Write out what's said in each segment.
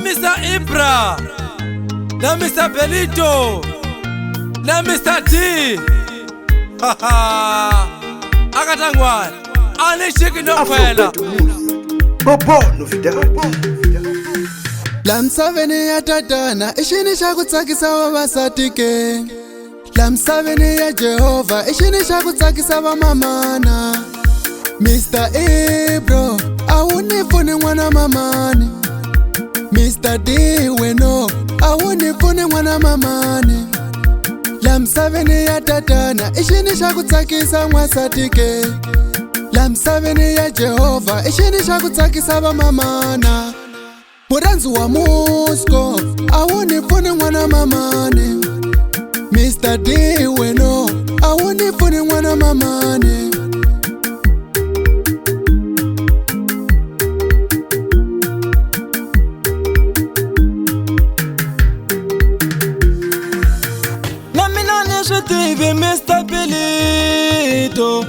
Mr. Ibra, na Mr. Belito, na Mr. D. Haha, akatangwana, anishiki nokwela. Bobo novidade. La msaveni ya tatana, ishini shakutsakisa vavasati ke. La msaveni ya Jehova, ishini shakutsakisa vamamana. Mr. Ibro, awunifuni mwana mamani. Mr. D weno, awunifuni mwana mamani. La msaveni ya tatana, ishini shakutsakisa mwasati ke. La msaveni ya Jehova, ishini shakutsakisa vamamana. Muranzu wa Moscow, awunifuni mwana mamani. Mr. D weno, awunifuni mwana mamani. Mr. Belito,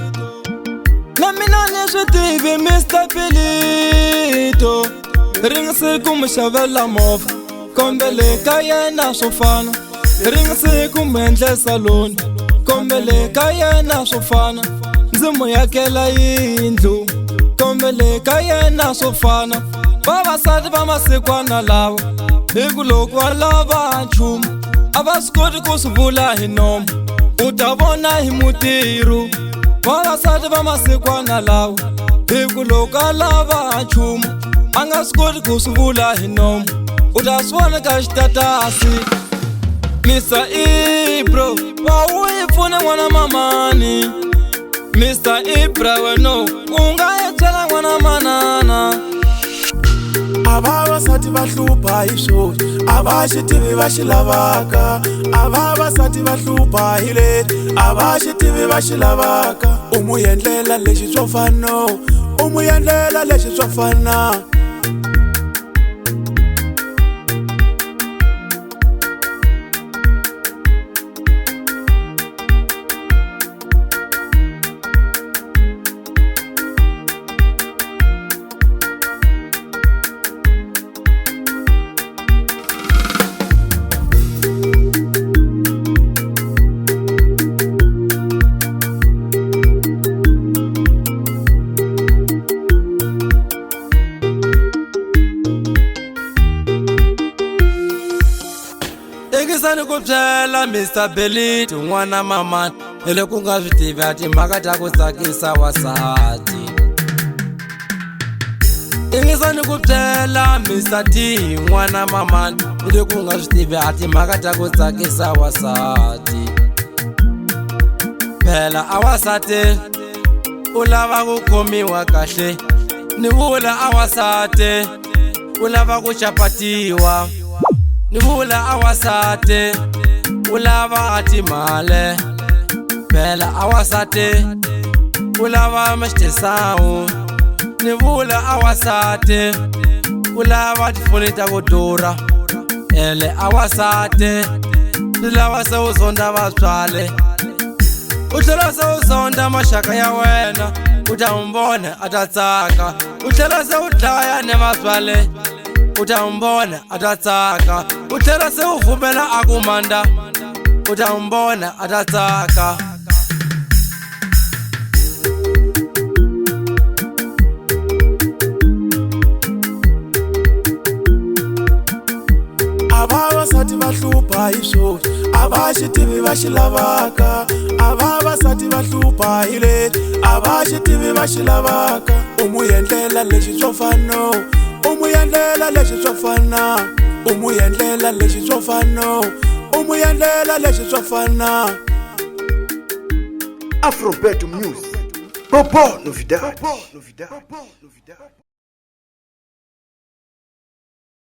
na mina ni swi tivi Mr. Belito. Ringa siku xavela movha, kombele ka yena swo fana. Ringa siku endle saloni, kombele ka yena swo fana. Ndzi mu yakela yindlu, kombele ka yena swo fana. Vavasati va masikwana lawa, hi ku loko va lava nchumu a va swi koti ku swi vula hi nomu. U ta vona hi mutirhu, vavasati va masikwana lawa, hi ku loko a lava nchumu a nga swi koti ku swi vula hi nomu. U ta swi vona ka xitatasi. Mr. Ibro, wa wu yi pfune n'wana mamani. Mr. Ibra weno, u nga yi byela n'wana manana. Avavasati va hlupha hi swona, a va xi tivi va xi lavaka. Avavasati va hlupha hi leti, a va xi tivi va xi lavaka. U mu endlela leswi swo fana, u mu endlela leswi swo fana. Ingisani ku byela Mr. Belito n'wana mamani, hi loko nga swi tivi a timhaka ta ku tsakisa wasati. Ingisani ku byela Mr. D n'wana mamani, hi loko nga swi tivi a timhaka ta ku tsakisa wasati. Phela a wasati u lava ku khomiwa kahle, ni vula a wasati u lava ku chapatiwa. Ni vula a wasati u lava timali. Phela a wasati u lava mixtisawu. Ni vula a wasati u lava tifoni ta ku durha. Ele a wasati u lava se u zonda vatswale, u tlhela se u zonda maxaka ya wena. U ta n'wi vona a ta tsaka, u tlhela se u dlaya ni vatswale. U ta n'wi vona a ta tsaka, u tlhela se u vumela a ku manda. U ta n'wi vona a ta tsaka. Avavasati va hlupha hi swona, a va xi tivi va xi lavaka. Avavasati va hlupha hi leti, a va xi tivi va xi lavaka. U mu endlela leswi swo fana, u mu endlela leswi swo fana. U mu endlela leswi swo fana, u mu endlela leswi swo fana. Afrobeat Music, Bobo novidade.